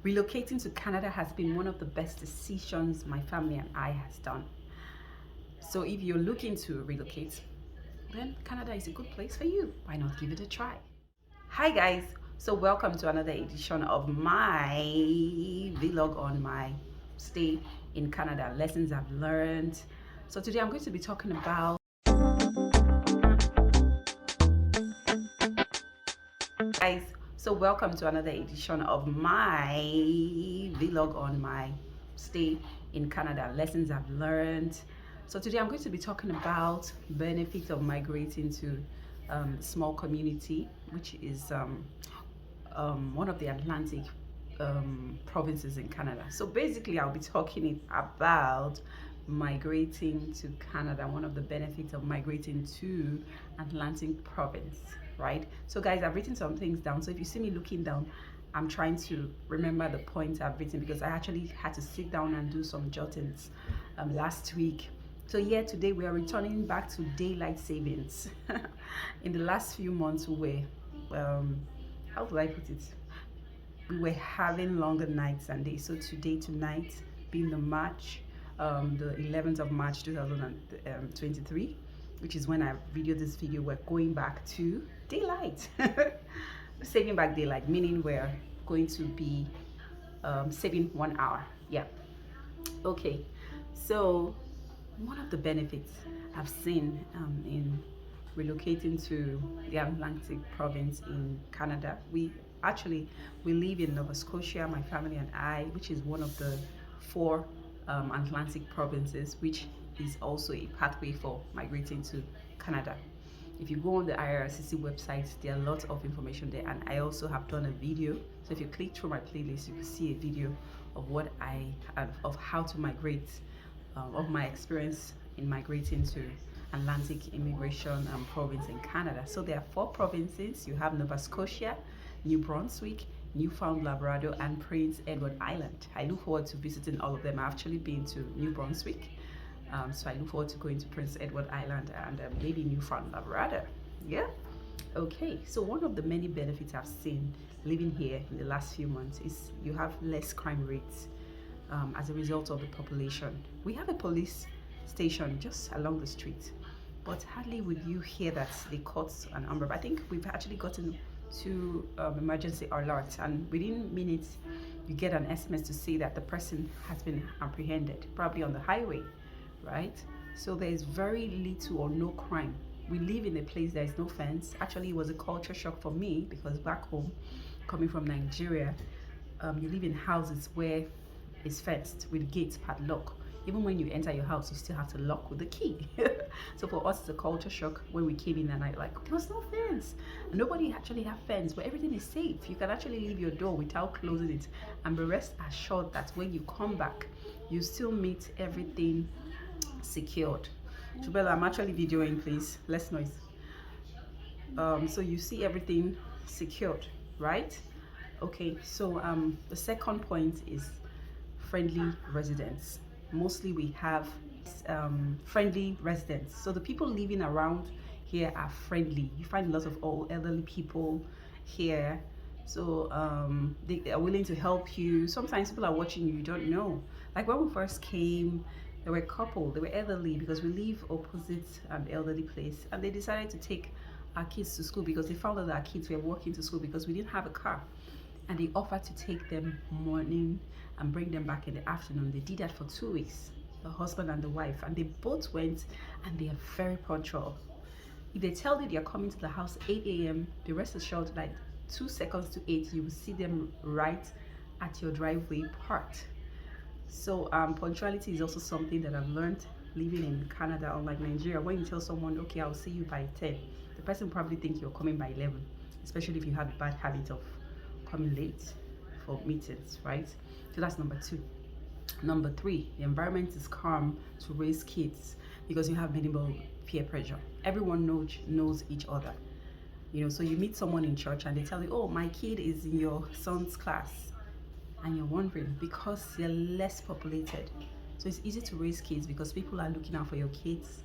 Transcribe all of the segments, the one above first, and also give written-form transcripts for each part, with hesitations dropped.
Relocating to Canada has been one of the best decisions my family and I has done. So if you're looking to relocate, then Canada is a good place for you. Why not give it a try? Hi guys, so welcome to another edition of my vlog on my stay in Canada, lessons I've learned. So today I'm going to be talking about guys, so welcome to another edition of my vlog on my stay in Canada, lessons I've learned. So today I'm going to be talking about benefits of migrating to small community, which is one of the Atlantic provinces in Canada. So basically I'll be talking about migrating to Canada, one of the benefits of migrating to Atlantic province, right? So guys, I've written some things down. So if you see me looking down, I'm trying to remember the points I've written because I actually had to sit down and do some jottings last week. So yeah, today we are returning back to daylight savings. In the last few months, we were, how do I put it? We were having longer nights and days. So today, tonight, being the 11th of March 2023, which is when I videoed this video, we're going back to daylight. Saving back daylight, meaning we're going to be saving 1 hour. Yeah. Okay. So one of the benefits I've seen in relocating to the Atlantic province in Canada, we live in Nova Scotia, my family and I, which is one of the four Atlantic provinces, which is also a pathway for migrating to Canada. If you go on the IRCC website, there are lots of information there, and I also have done a video. So if you click through my playlist, you can see a video of of how to migrate, of my experience in migrating to Atlantic immigration province in Canada. So there are four provinces. You have Nova Scotia, New Brunswick, Newfoundland, Labrador, and Prince Edward Island. I look forward to visiting all of them. I've actually been to New Brunswick, so I look forward to going to Prince Edward Island and maybe Newfoundland, Labrador. Yeah. Okay, so one of the many benefits I've seen living here in the last few months is you have less crime rates as a result of the population. We have a police station just along the street, but hardly would you hear that they caught an umbrella. I think we've actually gotten to emergency alerts, and within minutes you get an SMS to say that the person has been apprehended, probably on the highway, right? So there is very little or no crime. We live in a place there is no fence. Actually, it was a culture shock for me because back home, coming from Nigeria, you live in houses where it's fenced with gates padlock. Even when you enter your house, you still have to lock with the key. So for us, it's a culture shock when we came in and I like, there was no fence. Nobody actually have fence, but everything is safe. You can actually leave your door without closing it, and be rest assured that when you come back, you still meet everything secured. Jubella, I'm actually videoing, please. Less noise. So you see everything secured, right? Okay, so the second point is friendly residents. Mostly we have friendly residents. So the people living around here are friendly. You find lots of old elderly people here. So they are willing to help you. Sometimes people are watching you, you don't know. Like when we first came, there were a couple, they were elderly because we live opposite an elderly place, and they decided to take our kids to school because they found out that our kids were walking to school because we didn't have a car, and they offered to take them morning and bring them back in the afternoon. They did that for 2 weeks, the husband and the wife, and they both went, and they are very punctual. If they tell you they are coming to the house 8 a.m., the rest assured, like 2 seconds to 8, you will see them right at your driveway parked. So punctuality is also something that I've learned living in Canada, unlike Nigeria. When you tell someone, okay, I'll see you by 10, the person probably thinks you're coming by 11, especially if you have a bad habit of coming late for meetings, right? So that's number 2. Number 3, the environment is calm to raise kids because you have minimal peer pressure. Everyone knows each other. You know, so you meet someone in church and they tell you, oh, my kid is in your son's class. And you're wondering because they're less populated. So it's easy to raise kids because people are looking out for your kids.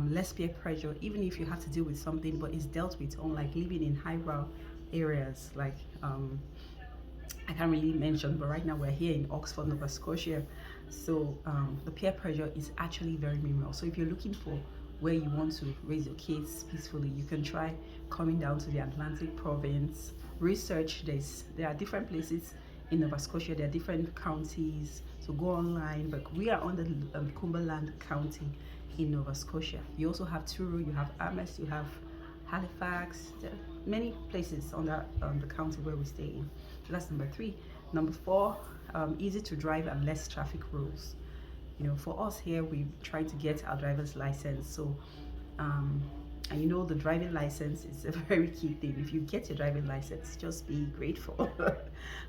Less peer pressure, even if you have to deal with something, but it's dealt with, unlike living in highbrow areas like I can't really mention, but right now we're here in Oxford, Nova Scotia. So the peer pressure is actually very minimal. So if you're looking for where you want to raise your kids peacefully, you can try coming down to the Atlantic province. Research, there are different places in Nova Scotia, there are different counties. So go online, but we are on the Cumberland County in Nova Scotia. You also have Truro, you have Amherst, you have Halifax, many places on the county where we stay in. So that's number 3. Number 4, easy to drive and less traffic rules. You know, for us here, we try to get our driver's license. So, and you know, the driving license is a very key thing. If you get your driving license, just be grateful.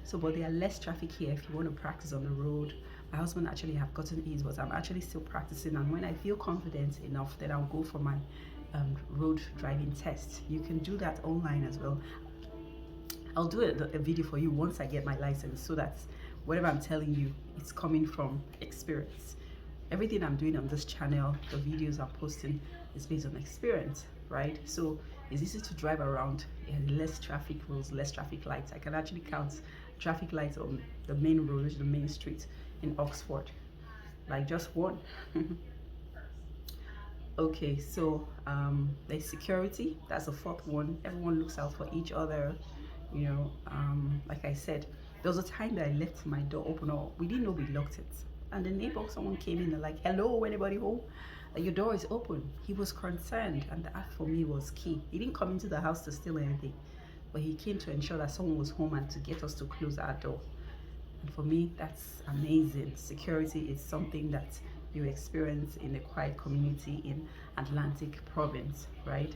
So, but there are less traffic here if you want to practice on the road. My husband actually have gotten his, but I'm actually still practicing. And when I feel confident enough, then I'll go for my road driving test. You can do that online as well. I'll do a video for you once I get my license, so that whatever I'm telling you, it's coming from experience. Everything I'm doing on this channel, the videos I'm posting, is based on experience, right? So it's easy to drive around, and less traffic rules, less traffic lights. I can actually count traffic lights on the main road, the main street in Oxford, like just one. Okay, so there's security. That's the 4th one. Everyone looks out for each other. You know, like I said, there was a time that I left my door open, or we didn't know we locked it, and the neighbor, someone came in and like, hello, anybody home? Like, your door is open. He was concerned, and that for me was key. He didn't come into the house to steal anything, but he came to ensure that someone was home and to get us to close our door. And for me, that's amazing. Security is something that you experience in a quiet community in Atlantic province, right?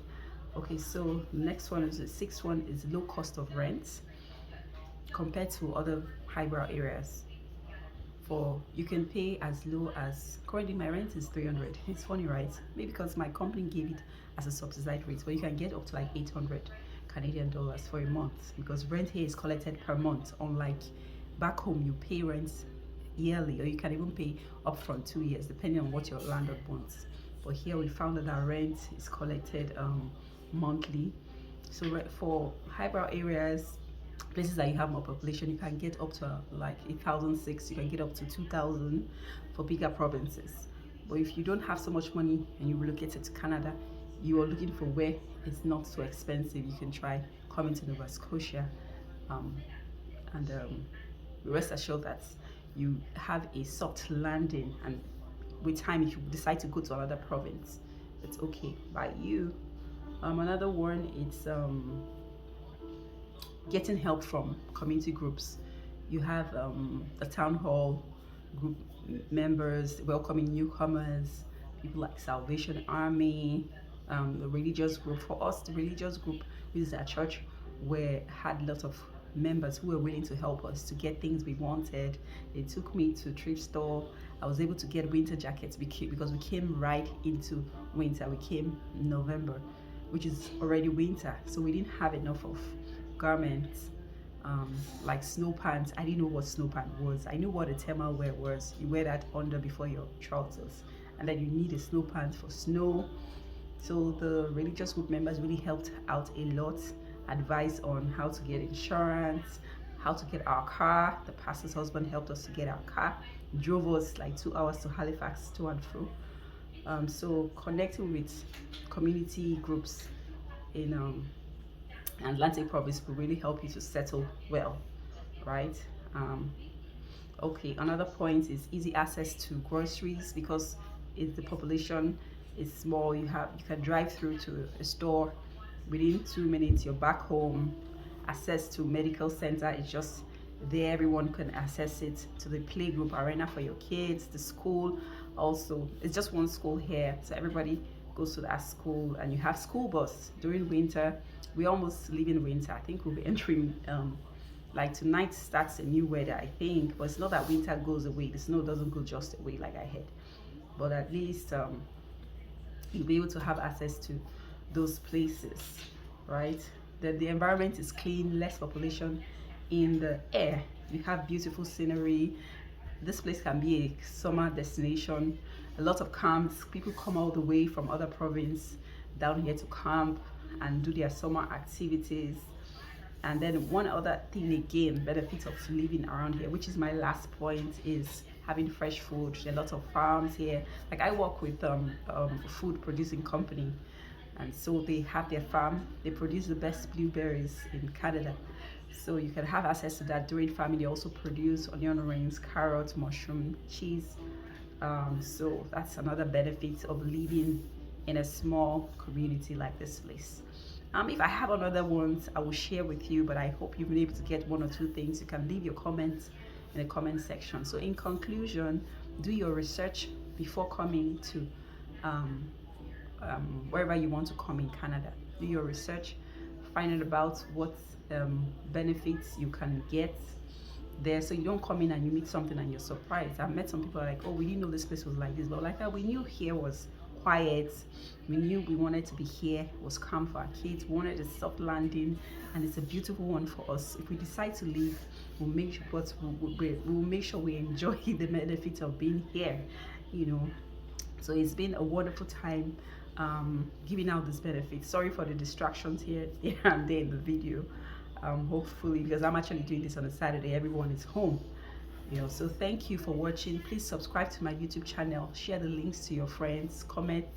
Okay, so the next one is the 6th one, is low cost of rent compared to other highbrow areas. For you can pay as low as, currently my rent is 300. It's funny, right? Maybe because my company gave it as a subsidized rate, but you can get up to like 800 Canadian dollars for a month, because rent here is collected per month, unlike back home you pay rent yearly, or you can even pay upfront 2 years depending on what your landlord wants. But here we found that our rent is collected monthly. So for highbrow areas, places that you have more population, you can get up to like 1,006, you can get up to 2,000 for bigger provinces. But if you don't have so much money and you relocated to Canada, you are looking for where it's not so expensive, you can try coming to Nova Scotia, and rest assured that you have a soft landing, and with time, if you decide to go to another province, it's okay by you. Another one, it's getting help from community groups. You have the town hall group members welcoming newcomers, people like Salvation Army, the religious group. For us, the religious group, which is our church, had lots of members who were willing to help us to get things we wanted. They took me to a thrift store. I was able to get winter jackets because we came right into winter. We came in November, which is already winter, so we didn't have enough of garments, like snow pants. I didn't know what snow pant was. I knew what a thermal wear was. You wear that under before your trousers, and then you need a snow pant for snow. So the religious group members really helped out a lot, advice on how to get insurance, how to get our car. The pastor's husband helped us to get our car, drove us like 2 hours to Halifax to and fro. So connecting with community groups in Atlantic province will really help you to settle well, right? Okay, another point is easy access to groceries, because the population is small. You can drive through to a store within 2 minutes. You're back home. Access to medical center is just there. Everyone can access it. To the playgroup arena for your kids, the school also, it's just one school here, so everybody goes to that school. And you have school bus during winter. We almost live in winter. I think we'll be entering like tonight starts a new weather, I think, but it's not that winter goes away. The snow doesn't go just away like I had, but at least you'll be able to have access to those places, right? The environment is clean, less population in the air. You have beautiful scenery. This place can be a summer destination. A lot of camps. People come all the way from other province down here to camp and do their summer activities. And then one other thing again, benefits of living around here, which is my last point, is having fresh food. There are lots of farms here. Like I work with food producing company, and so they have their farm. They produce the best blueberries in Canada, so you can have access to that during farming. They also produce onion rings, carrots, mushroom, cheese. So that's another benefit of living in a small community like this place. If I have another ones, I will share with you, but I hope you've been able to get one or two things. You can leave your comments in the comment section. So in conclusion, do your research before coming to wherever you want to come in Canada. Do your research, find out about what benefits you can get there, so you don't come in and you meet something and you're surprised. I've met some people like, oh, we didn't know this place was like this, but like that, we knew here was quiet. We knew we wanted to be here. It was calm for our kids. We wanted a soft landing, and it's a beautiful one for us. If we decide to leave, we'll make sure, but we'll make sure we enjoy the benefits of being here, you know. So it's been a wonderful time giving out this benefit. Sorry for the distractions here and there in the video. Hopefully, because I'm actually doing this on a Saturday, everyone is home, you know. So thank you for watching. Please subscribe to my YouTube channel, share the links to your friends, comment,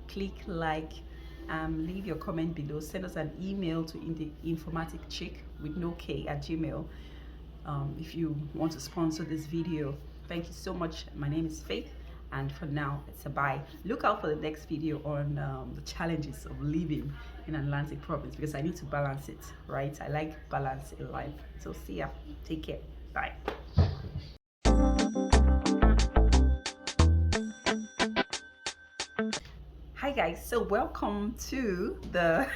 click like, leave your comment below, send us an email to informaticchick with no K at gmail if you want to sponsor this video. Thank you so much. My name is Faith, and for now it's a bye. Look out for the next video on the challenges of living in Atlantic province, because I need to balance it, right? I like balance in life. So see ya, take care, bye. Hi guys, so welcome to the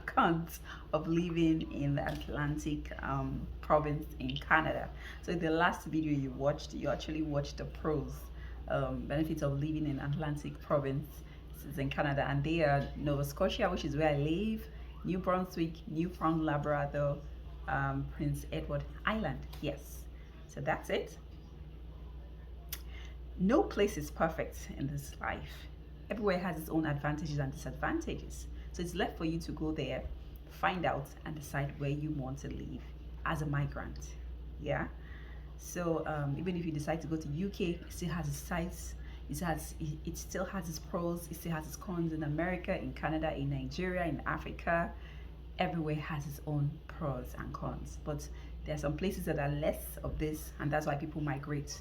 cons of living in the Atlantic province in Canada. So in the last video you watched, you actually watched the pros, benefits of living in Atlantic province in Canada, and they are Nova Scotia, which is where I live, New Brunswick, Newfoundland, Labrador, Prince Edward Island. Yes, so that's it. No place is perfect in this life. Everywhere has its own advantages and disadvantages. So it's left for you to go there, find out, and decide where you want to live as a migrant. Yeah. So even if you decide to go to UK, it still has its sides. It still has its pros. It still has its cons in America, in Canada, in Nigeria, in Africa. Everywhere has its own pros and cons. But there are some places that are less of this, and that's why people migrate.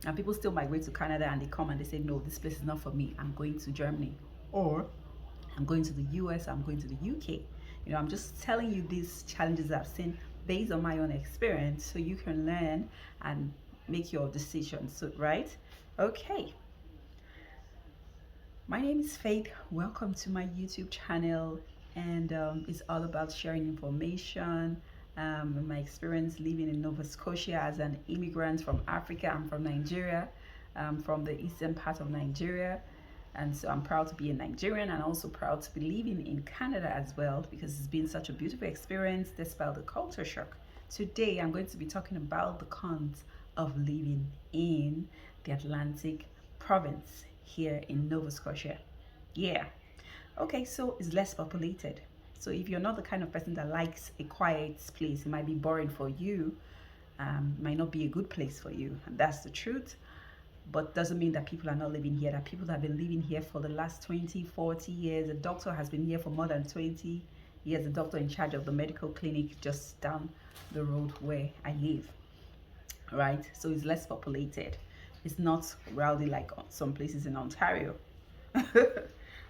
And people still migrate to Canada, and they come and they say, no, this place is not for me. I'm going to Germany, or I'm going to the US, I'm going to the UK. You know, I'm just telling you these challenges I've seen based on my own experience, so you can learn and make your decisions, so, right? Okay. My name is Faith. Welcome to my YouTube channel, and it's all about sharing information, my experience living in Nova Scotia as an immigrant from Africa. I'm from Nigeria, from the eastern part of Nigeria, and so I'm proud to be a Nigerian, and also proud to be living in Canada as well, because it's been such a beautiful experience despite the culture shock. Today I'm going to be talking about the cons of living in the Atlantic province here in Nova Scotia. Yeah. Okay, so it's less populated. So if you're not the kind of person that likes a quiet place, it might be boring for you, might not be a good place for you, and that's the truth. But doesn't mean that people are not living here. There are people that have been living here for the last 20, 40 years. A doctor has been here for more than 20 years. The doctor in charge of the medical clinic just down the road where I live, right? So it's less populated. It's not rowdy like some places in Ontario.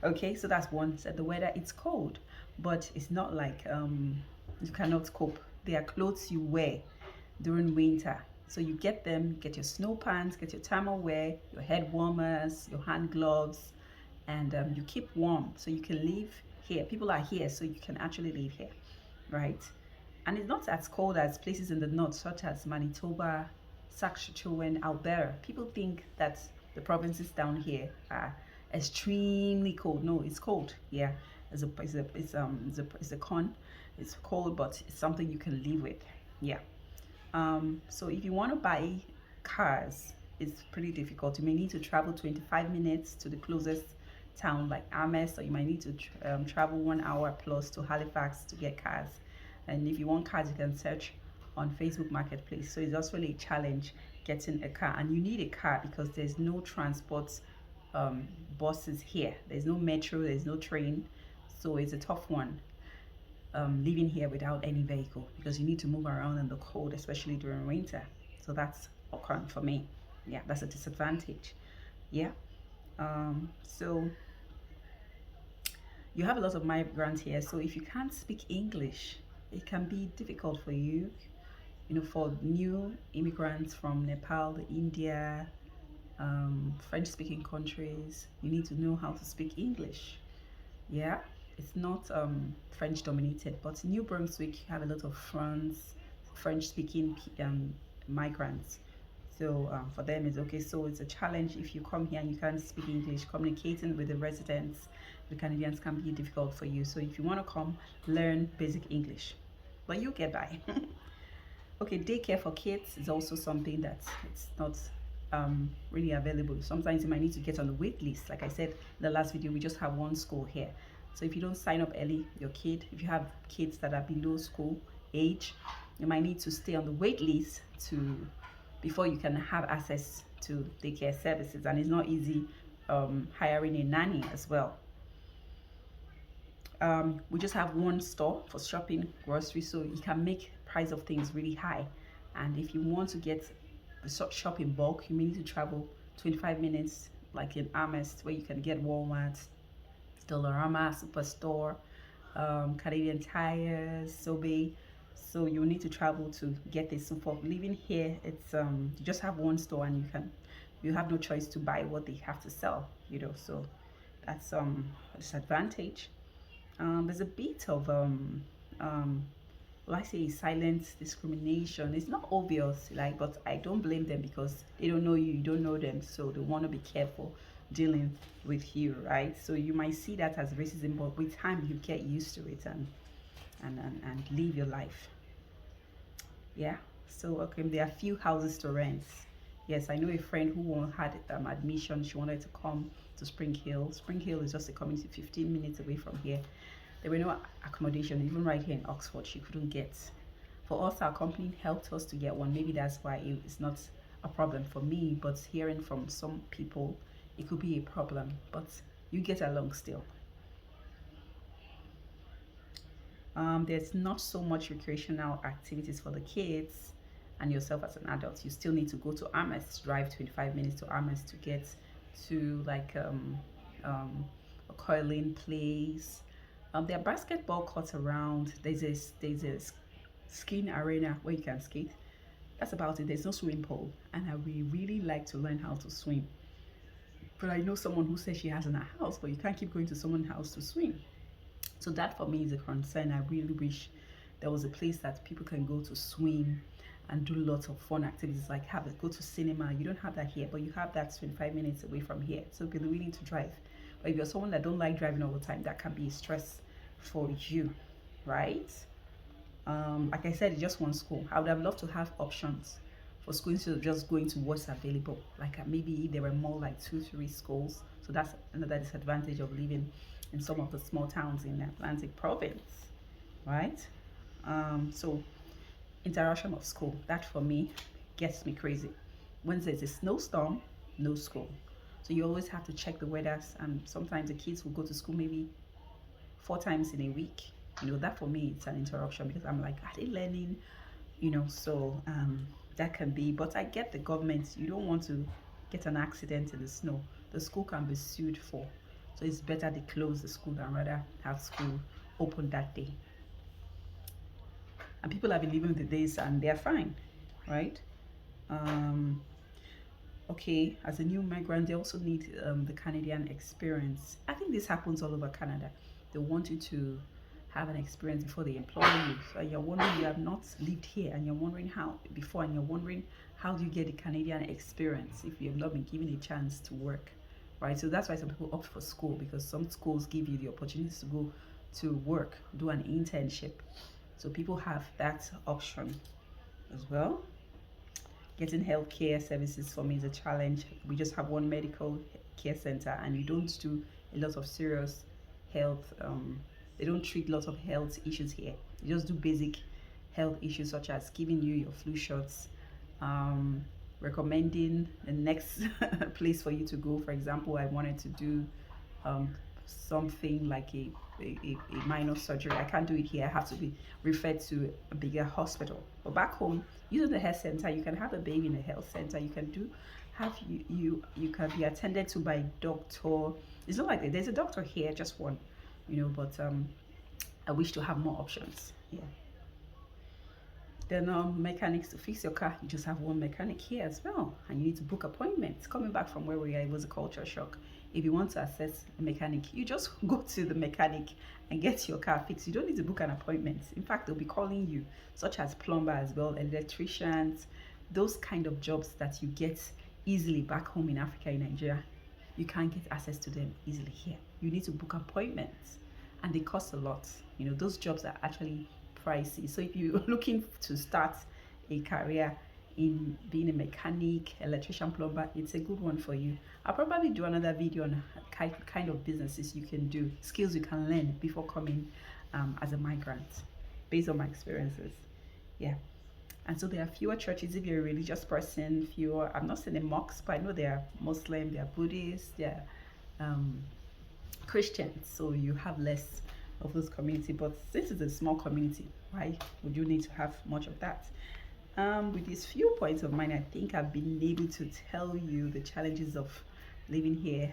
Okay, so that's one. So the weather, it's cold, but it's not like you cannot cope. There are clothes you wear during winter, so you get them, get your snow pants, get your thermal wear, your head warmers, your hand gloves, and you keep warm so you can live here. People are here, so you can actually live here, right? And it's not as cold as places in the north, such as Manitoba, Saskatchewan, Alberta. People think that the provinces down here are extremely cold. No, it's cold. Yeah, it's a con. It's cold, but it's something you can live with. Yeah. So if you want to buy cars, it's pretty difficult. You may need to travel 25 minutes to the closest town like Ames, or you might need to travel 1 hour plus to Halifax to get cars. And if you want cars, you can search on Facebook Marketplace. So it's just really a challenge getting a car, and you need a car because there's no transport buses here. There's no metro, there's no train, so it's a tough one. Living here without any vehicle because you need to move around in the cold, especially during winter. So that's a con for me. Yeah, that's a disadvantage. Yeah. So you have a lot of migrants here. So if you can't speak English, it can be difficult for you. You know, for new immigrants from Nepal, India, French-speaking countries, you need to know how to speak English. Yeah, it's not French dominated, but New Brunswick have a lot of French speaking migrants. So for them it's okay. So it's a challenge if you come here and you can't speak English. Communicating with the residents, the Canadians, can be difficult for you. So if you want to come, learn basic English, but you get by. Okay, daycare for kids is also something that it's not really available. Sometimes you might need to get on the wait list. Like I said in the last video, we just have one school here. So if you don't sign up early, your kid, if you have kids that are below school age, you might need to stay on the wait list before you can have access to daycare services. And it's not easy hiring a nanny as well. We just have one store for shopping, groceries, so you can make price of things really high. And if you want to get the shop in bulk, you may need to travel 25 minutes, like in Amherst, where you can get Walmart, Dollarama, Superstore, Canadian Tires, Sobeys. So you need to travel to get this. So for living here, it's you just have one store and you have no choice to buy what they have to sell, you know. So that's a disadvantage. There's a bit of well, I say silent discrimination. It's not obvious, like, but I don't blame them because they don't know you don't know them, so they want to be careful dealing with you, right? So you might see that as racism, but with time you get used to it and live your life. Yeah. So okay, there are few houses to rent. Yes, I know a friend who had admission. She wanted to come to Spring Hill. Spring Hill is just a community 15 minutes away from here. There were no accommodation, even right here in Oxford, she couldn't get. For us, our company helped us to get one. Maybe that's why it's not a problem for me, but hearing from some people, it could be a problem, but you get along still. There's not so much recreational activities for the kids and yourself as an adult. You still need to go to Amherst, drive 25 minutes to Amherst to get to like a curling place. There are basketball courts around. There's a skiing arena where you can skate. That's about it. There's no swimming pool, and I would really like to learn how to swim. But I know someone who says she has in her house, but you can't keep going to someone's house to swim. So that for me is a concern. I really wish there was a place that people can go to swim and do lots of fun activities, like go to cinema. You don't have that here, but you have that 25 minutes away from here. So be willing to drive. But if you're someone that don't like driving all the time, that can be a stress for you, right? Like I said, it's just one school. I would have loved to have options for schools instead of just going to what's available. Like maybe there were more like 2-3 schools. So that's another disadvantage of living in some of the small towns in the Atlantic province, right? So interaction of school, that for me gets me crazy. When there's a snowstorm, no school. So you always have to check the weathers, and sometimes the kids will go to school maybe 4 times in a week. You know, that for me it's an interruption because I'm like, are they learning? You know, so that can be, but I get the government, you don't want to get an accident in the snow. The school can be sued for. So it's better they close the school than rather have school open that day. And people have been living the days and they're fine, right? Okay, as a new migrant, they also need the Canadian experience. I think this happens all over Canada. They want you to have an experience before they employ you. So you're wondering, you have not lived here and you're wondering how before, and you're wondering how do you get the Canadian experience if you have not been given a chance to work, right? So that's why some people opt for school, because some schools give you the opportunity to go to work, do an internship. So people have that option as well. Getting healthcare services for me is a challenge. We just have one medical care center and you don't do a lot of serious health, they don't treat lots of health issues here. They just do basic health issues such as giving you your flu shots, recommending the next place for you to go. For example, I wanted to do something like a minor surgery. I can't do it here. I have to be referred to a bigger hospital. But back home, using the health center, you can have a baby in the health center. You can you can be attended to by a doctor. It's not like there's a doctor here, just one, but I wish to have more options. Yeah. Then mechanics to fix your car, you just have one mechanic here as well, and you need to book appointments. Coming back from where we are, it was a culture shock. If you want to access a mechanic, you just go to the mechanic and get your car fixed. You don't need to book an appointment. In fact, they'll be calling you, such as plumber as well, electricians, those kind of jobs that you get easily back home in Africa, in Nigeria. You can't get access to them easily here. You need to book appointments, and they cost a lot. Those jobs are actually pricey. So if you're looking to start a career in being a mechanic, electrician, plumber, it's a good one for you. I'll probably do another video on kind of businesses you can do, skills you can learn before coming as a migrant, based on my experiences. Yeah. And so there are fewer churches if you're a religious person, fewer. I'm not saying mosques, but I know they are Muslim, they are Buddhist, they are Christians, so you have less of those community. But since it's a small community, why would you need to have much of that? With these few points of mine, I think I've been able to tell you the challenges of living here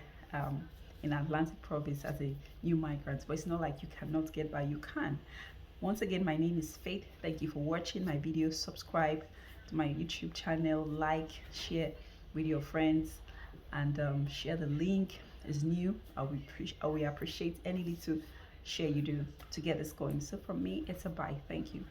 in Atlantic Province as a new migrant. But it's not like you cannot get by, you can. Once again, my name is Faith. Thank you for watching my videos. Subscribe to my YouTube channel, like, share with your friends, and share the link. Is new. I will appreciate any little share you do to get this going. So from me, it's a bye. Thank you.